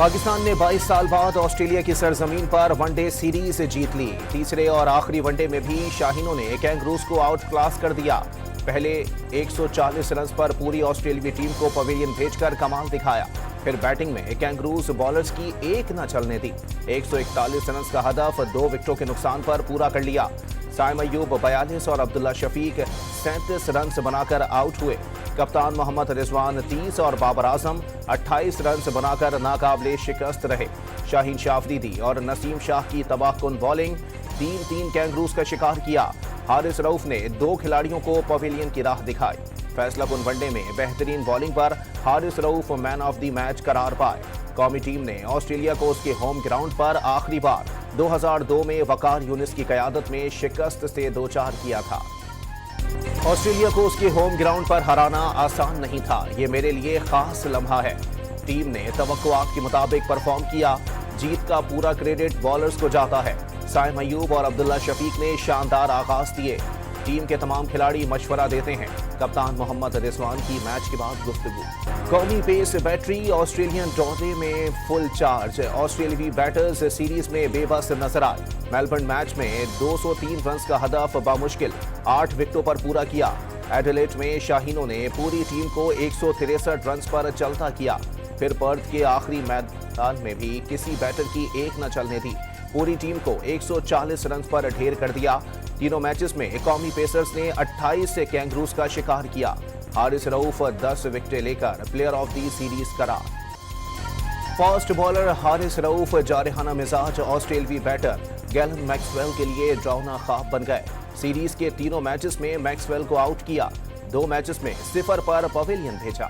پاکستان نے 22 سال بعد آسٹریلیا کی سرزمین پر ون ڈے سیریز جیت لی۔ تیسرے اور آخری ون ڈے میں بھی شاہینوں نے کینگروز کو آؤٹ کلاس کر دیا۔ پہلے 140 رنز پر پوری آسٹریلوی ٹیم کو پویلین بھیج کر کمال دکھایا۔ پھر بیٹنگ میں کینگروز بالرز کی ایک نہ چلنے دی۔ 141 رنز کا ہدف 2 وکٹوں کے نقصان پر پورا کر لیا۔ سائم ایوب 42 اور عبداللہ شفیق 37 رنز بنا کر آؤٹ ہوئے۔ کپتان محمد رضوان 30 اور بابر اعظم 28 رنز بنا کر ناقابل شکست رہے۔ شاہین شاہ افریدی اور نسیم شاہ کی تباہ کن بالنگ 3 کینگروز کا شکار کیا۔ حارث رؤف نے 2 کھلاڑیوں کو پویلین کی راہ دکھائی۔ فیصلہ کن ون ڈے میں بہترین بالنگ پر Haris Rauf man of the match قرار پائے۔ قومی ٹیم نے آسٹریلیا کو اس کے ہوم گراؤنڈ پر آخری بار 2002 میں وقار یونس کی قیادت میں شکست سے دوچار کیا تھا۔ آسٹریلیا کو اس کے ہوم گراؤنڈ پر ہرانا آسان نہیں تھا۔ یہ میرے لیے خاص لمحہ ہے۔ ٹیم نے توقعات کے مطابق پرفارم کیا۔ جیت کا پورا کریڈٹ بالرز کو جاتا ہے۔ سائم ایوب اور عبداللہ شفیق نے شاندار آغاز دیے۔ ٹیم کے تمام کھلاڑی مشورہ دیتے ہیں۔ کپتان محمد رضوان کی میچ کے بعد گفتگو۔ قومی پیس بیٹری آسٹریلین دورے میں فل چارج۔ آسٹریلوی بیٹرز سیریز میں بے بس نظر آئے۔ میلبرن میچ میں 203 رنز کا ہدف بامشکل 8 وکٹوں پر پورا کیا۔ ایڈیلیڈ میں شاہینوں نے پوری ٹیم کو 163 رنز پر چلتا کیا۔ پھر پرتھ کے آخری میدان میں بھی کسی بیٹر کی ایک نہ چلنے دی۔ پوری ٹیم کو 140 رنز پر ڈھیر کر دیا۔ تینوں میچز میں قومی پیسرز نے 28 کینگروز کا شکار کیا۔ حارث رؤف 10 وکٹیں لے کر پلیئر آف دی سیریز قرار۔ فاسٹ بالر حارث رؤف جارحانہ مزاج آسٹریلوی بیٹر گیلن میکسویل کے لیے ڈراؤنا خواب بن گئے۔ سیریز کے تینوں میچز میں میکسویل کو آؤٹ کیا۔ 2 میچز میں 0 پر پویلین بھیجا۔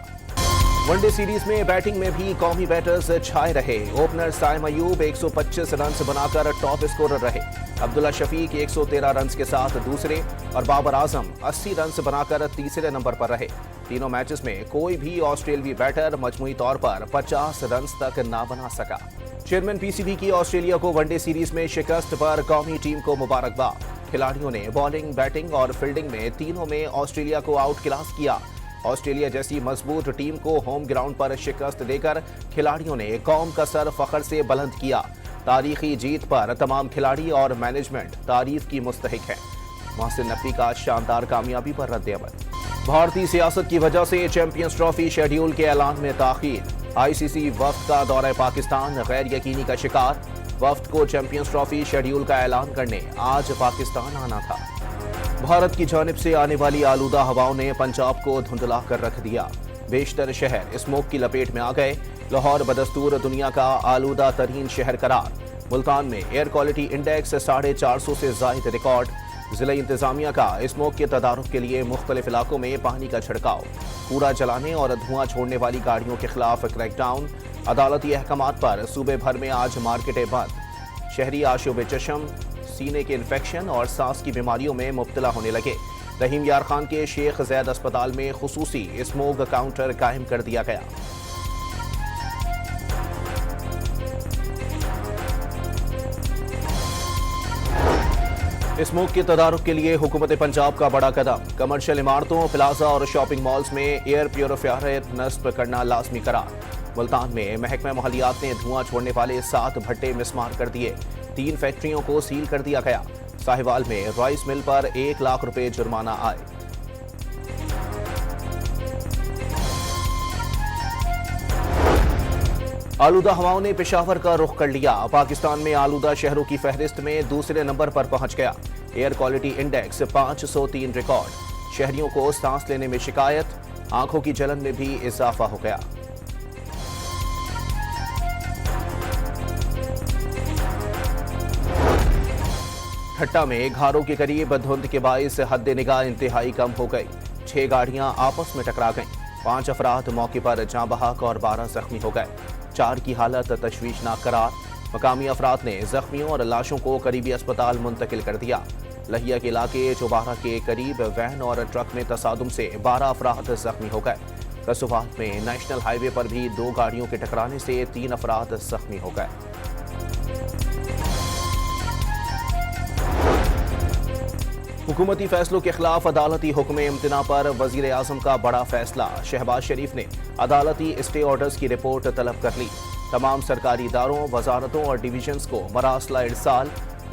ون ڈے سیریز میں بیٹنگ میں بھی قومی بیٹرز چھائے رہے۔ اوپنر سائم ایوب 125 رنز بنا کر ٹاپ اسکورر رہے۔ عبداللہ شفیق 113 رنز کے ساتھ دوسرے اور بابر اعظم 80 رنز بنا کر تیسرے نمبر پر رہے۔ تینوں میچز میں کوئی بھی آسٹریلوی بیٹر مجموعی طور پر 50 رنز تک نہ بنا سکا۔ چیئرمین پی سی بی کی آسٹریلیا کو ون ڈے سیریز میں شکست پر قومی ٹیم کو مبارکباد۔ کھلاڑیوں نے بالنگ، بیٹنگ اور فیلڈنگ میں تینوں میں آسٹریلیا کو آؤٹ کلاس کیا۔ آسٹریلیا جیسی مضبوط ٹیم کو ہوم گراؤنڈ پر شکست دے کر کھلاڑیوں نے قوم کا سر فخر سے بلند کیا۔ تاریخی جیت پر تمام کھلاڑی اور مینجمنٹ تعریف کی مستحق ہے۔ محسن نقوی کا شاندار کامیابی پر رد عمل۔ بھارتی سیاست کی وجہ سے چیمپئنز ٹرافی شیڈیول کے اعلان میں تاخیر۔ آئی سی سی وفد کا دورہ پاکستان غیر یقینی کا شکار۔ وفد کو چیمپئنز ٹرافی شیڈیول کا اعلان کرنے آج پاکستان آنا تھا۔ بھارت کی جانب سے آنے والی آلودہ ہواؤں نے پنجاب کو دھندلا کر رکھ دیا۔ بیشتر شہر اسموک کی لپیٹ میں آ گئے۔ لاہور بدستور دنیا کا آلودہ ترین شہر قرار۔ ملتان میں ایئر کوالٹی انڈیکس 450 سے زائد ریکارڈ۔ ضلعی انتظامیہ کا اسموک کے تدارک کے لیے مختلف علاقوں میں پانی کا چھڑکاؤ۔ کوڑا جلانے اور دھواں چھوڑنے والی گاڑیوں کے خلاف کریک ڈاؤن۔ عدالتی احکامات پر صوبے بھر میں آج مارکیٹیں بند۔ شہری آشوب چشم، سینے کے انفیکشن اور سانس کی بیماریوں میں مبتلا ہونے لگے۔ رحیم یار خان کے شیخ زید اسپتال میں خصوصی اسموگ کاؤنٹر قائم کر دیا گیا۔ اسموگ کے تدارک کے لیے حکومت پنجاب کا بڑا قدم۔ کمرشل عمارتوں، پلازا اور شاپنگ مالز میں ایئر پیوریفائر نصب کرنا لازمی قرار۔ ملتان میں محکمہ ماحولیات نے دھواں چھوڑنے والے 7 بھٹے مسمار کر دیے۔ 3 فیکٹریوں کو سیل کر دیا گیا۔ ساہیوال میں رائس مل پر 1 لاکھ روپے جرمانہ آئے۔ آلودہ ہواؤں نے پشاور کا رخ کر لیا۔ پاکستان میں آلودہ شہروں کی فہرست میں دوسرے نمبر پر پہنچ گیا۔ Air quality index 503 record. شہریوں کو سانس لینے میں شکایت۔ آنکھوں کی جلن میں بھی اضافہ ہو گیا۔ ٹھٹا میں گھاروں کے قریب دھند کے باعث حد نگاہ انتہائی کم ہو گئی۔ 6 گاڑیاں آپس میں ٹکرا گئیں۔ 5 افراد موقع پر جاں بحق اور 12 زخمی ہو گئے۔ 4 کی حالت تشویشناک قرار۔ مقامی افراد نے زخمیوں اور لاشوں کو قریبی اسپتال منتقل کر دیا۔ لہیا کے علاقے چوبارہ کے قریب وین اور ٹرک میں تصادم سے 12 افراد زخمی ہو گئے۔ قصوال میں نیشنل ہائی وے پر بھی 2 گاڑیوں کے ٹکرانے سے 3 افراد زخمی ہو گئے۔ حکومتی فیصلوں کے خلاف عدالتی حکم امتناع پر وزیر اعظم کا بڑا فیصلہ۔ شہباز شریف نے عدالتی اسٹے آرڈرز کی رپورٹ طلب کر لی۔ تمام سرکاری اداروں، وزارتوں اور ڈویژنز کو مراسلہ ارسال۔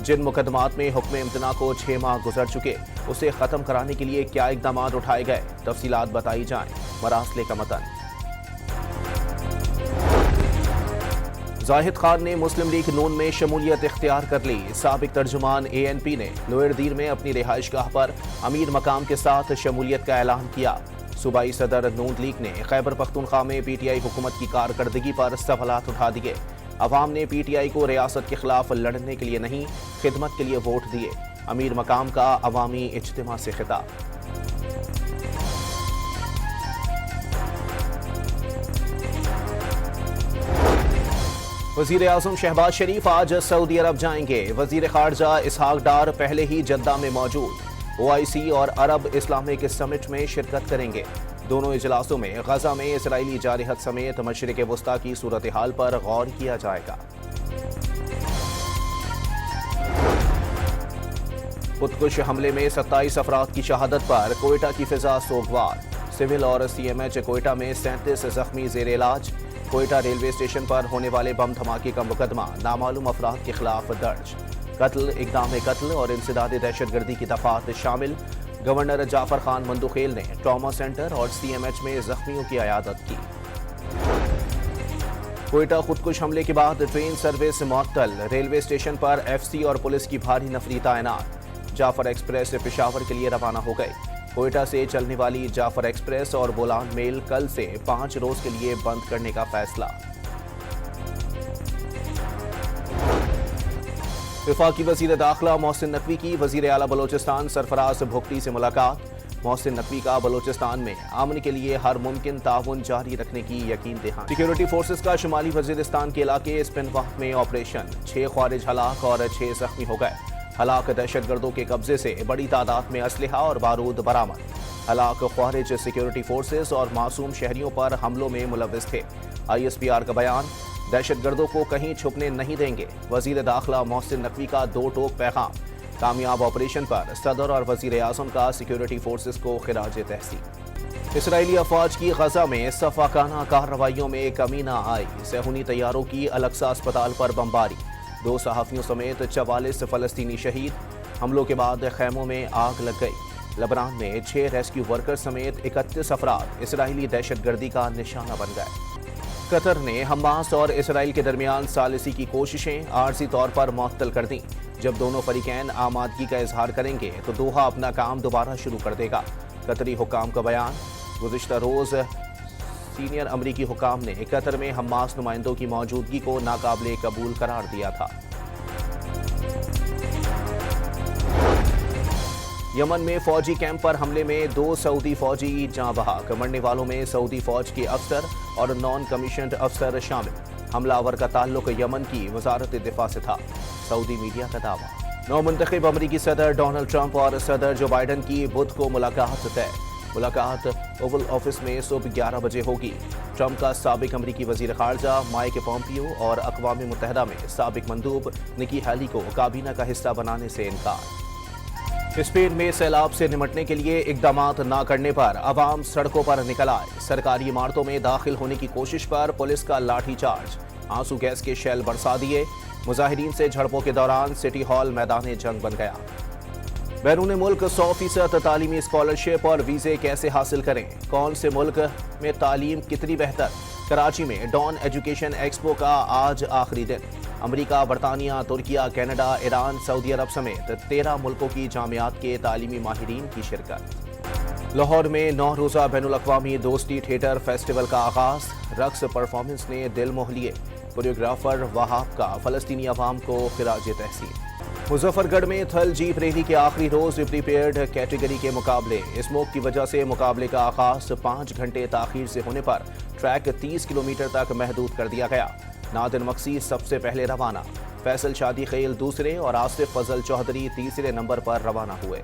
جن مقدمات میں حکم امتناع کو 6 ماہ گزر چکے، اسے ختم کرانے کے لیے کیا اقدامات اٹھائے گئے، تفصیلات بتائی جائیں۔ مراسلے کا متن۔ زاہد خان نے مسلم لیگ نون میں شمولیت اختیار کر لی۔ سابق ترجمان ANP نے لوئر دیر میں اپنی رہائش گاہ پر امیر مقام کے ساتھ شمولیت کا اعلان کیا۔ صوبائی صدر نون لیگ نے خیبر پختونخوا میں PTI حکومت کی کارکردگی پر سوالات اٹھا دیے۔ عوام نے PTI کو ریاست کے خلاف لڑنے کے لیے نہیں، خدمت کے لیے ووٹ دیے۔ امیر مقام کا عوامی اجتماع سے خطاب۔ وزیر اعظم شہباز شریف آج سعودی عرب جائیں گے۔ وزیر خارجہ اسحاق ڈار پہلے ہی جدہ میں موجود۔ OIC اور عرب اسلامک سمٹ میں شرکت کریں گے۔ دونوں اجلاسوں میں غزہ میں اسرائیلی جارحیت سمیت مشرق وسطی کی صورتحال پر غور کیا جائے گا۔ خودکش حملے میں 27 افراد کی شہادت پر کوئٹہ کی فضا سوگوار۔ سول اور CMH کوئٹہ میں 37 زخمی زیر علاج۔ کوئٹہ ریلوے اسٹیشن پر ہونے والے بم دھماکے کا مقدمہ نامعلوم افراد کے خلاف درج۔ قتل، اقدام قتل اور انسداد دہشت گردی کی دفعات شامل۔ گورنر جعفر خان مندوخیل نے ٹراما سینٹر اور CMH میں زخمیوں کی عیادت کی۔ کوئٹہ خودکش حملے کے بعد ٹرین سروس معطل۔ ریلوے اسٹیشن پر FC اور پولیس کی بھاری نفری تعینات۔ جعفر ایکسپریس پشاور کے لیے روانہ ہو گئی۔ کوئٹہ سے چلنے والی جعفر ایکسپریس اور بولان میل کل سے 5 روز کے لیے بند کرنے کا فیصلہ۔ وفاقی وزیر داخلہ محسن نقوی کی وزیر اعلیٰ بلوچستان سرفراز بھگٹی سے ملاقات۔ محسن نقوی کا بلوچستان میں امن کے لیے ہر ممکن تعاون جاری رکھنے کی یقین دہانی۔ سیکورٹی فورسز کا شمالی وزیرستان کے علاقے اسپنواک میں آپریشن۔ 6 خوارج ہلاک اور 6 زخمی ہو گئے۔ ہلاک دہشت گردوں کے قبضے سے بڑی تعداد میں اسلحہ اور بارود برآمد۔ ہلاک خوارج سیکورٹی فورسز اور معصوم شہریوں پر حملوں میں ملوث تھے۔ ISPR کا بیان، دہشت گردوں کو کہیں چھپنے نہیں دیں گے۔ وزیر داخلہ محسن نقوی کا 2 ٹوک پیغام۔ کامیاب آپریشن پر صدر اور وزیر اعظم کا سیکورٹی فورسز کو خراج تحسین۔ اسرائیلی افواج کی غزہ میں سفاکانہ کارروائیوں میں کمی نہ آئی۔ صہیونی طیاروں کی الاقصی اسپتال پر بمباری۔ 2 صحافیوں سمیت 44 فلسطینی شہید۔ حملوں کے بعد خیموں میں آگ لگ گئی۔ لبنان میں 6 ریسکیو ورکر سمیت 31 افراد اسرائیلی دہشت گردی کا نشانہ بن گئے۔ قطر نے حماس اور اسرائیل کے درمیان ثالثی کی کوششیں عارضی طور پر معطل کر دیں۔ جب دونوں فریقین آمادگی کا اظہار کریں گے تو دوحہ اپنا کام دوبارہ شروع کر دے گا۔ قطری حکام کا بیان، گزشتہ روز سینئر امریکی حکام نے قطر میں حماس نمائندوں کی موجودگی کو ناقابل قبول قرار دیا تھا۔ یمن میں فوجی کیمپ پر حملے میں 2 سعودی فوجی جاں بحق۔ مرنے والوں میں سعودی فوج کے افسر اور نان کمیشنڈ افسر شامل۔ حملہ آور کا تعلق یمن کی وزارت دفاع سے تھا، سعودی میڈیا کا دعویٰ۔ نو منتخب امریکی صدر ڈونلڈ ٹرمپ اور صدر جو بائیڈن کی بدھ کو ملاقات طے۔ ملاقات اوول آفس میں صبح 11 بجے ہوگی۔ ٹرمپ کا سابق امریکی وزیر خارجہ مائک پومپیو اور اقوام متحدہ میں سابق مندوب نکی ہیلی کو کابینہ کا حصہ بنانے سے انکار۔ اسپین میں سیلاب سے نمٹنے کے لیے اقدامات نہ کرنے پر عوام سڑکوں پر نکل آئے۔ سرکاری عمارتوں میں داخل ہونے کی کوشش پر پولیس کا لاٹھی چارج۔ آنسو گیس کے شیل برسا دیے۔ مظاہرین سے جھڑپوں کے دوران سٹی ہال میدان جنگ بن گیا۔ بیرون ملک 100% تعلیمی اسکالرشپ اور ویزے کیسے حاصل کریں؟ کون سے ملک میں تعلیم کتنی بہتر؟ کراچی میں ڈان ایجوکیشن ایکسپو کا آج آخری دن۔ امریکہ، برطانیہ، ترکیہ، کینیڈا، ایران، سعودی عرب سمیت 13 ملکوں کی جامعات کے تعلیمی ماہرین کی شرکت۔ لاہور میں 9 روزہ بین الاقوامی دوستی تھیٹر فیسٹیول کا آغاز۔ رقص پرفارمنس نے دل موہ لیے۔ کوریوگرافر وہاب کا فلسطینی عوام کو خراج تحسین۔ مظفر گڑھ میں تھل جیپ ریلی کے آخری روز پریپیئرڈ کیٹیگری کے مقابلے۔ اسموک کی وجہ سے مقابلے کا آغاز 5 گھنٹے تاخیر سے ہونے پر ٹریک 30 کلومیٹر تک محدود کر دیا گیا۔ نادر مقصی سب سے پہلے روانہ۔ فیصل شادی خیل دوسرے اور آصف فضل چودھری تیسرے نمبر پر روانہ ہوئے۔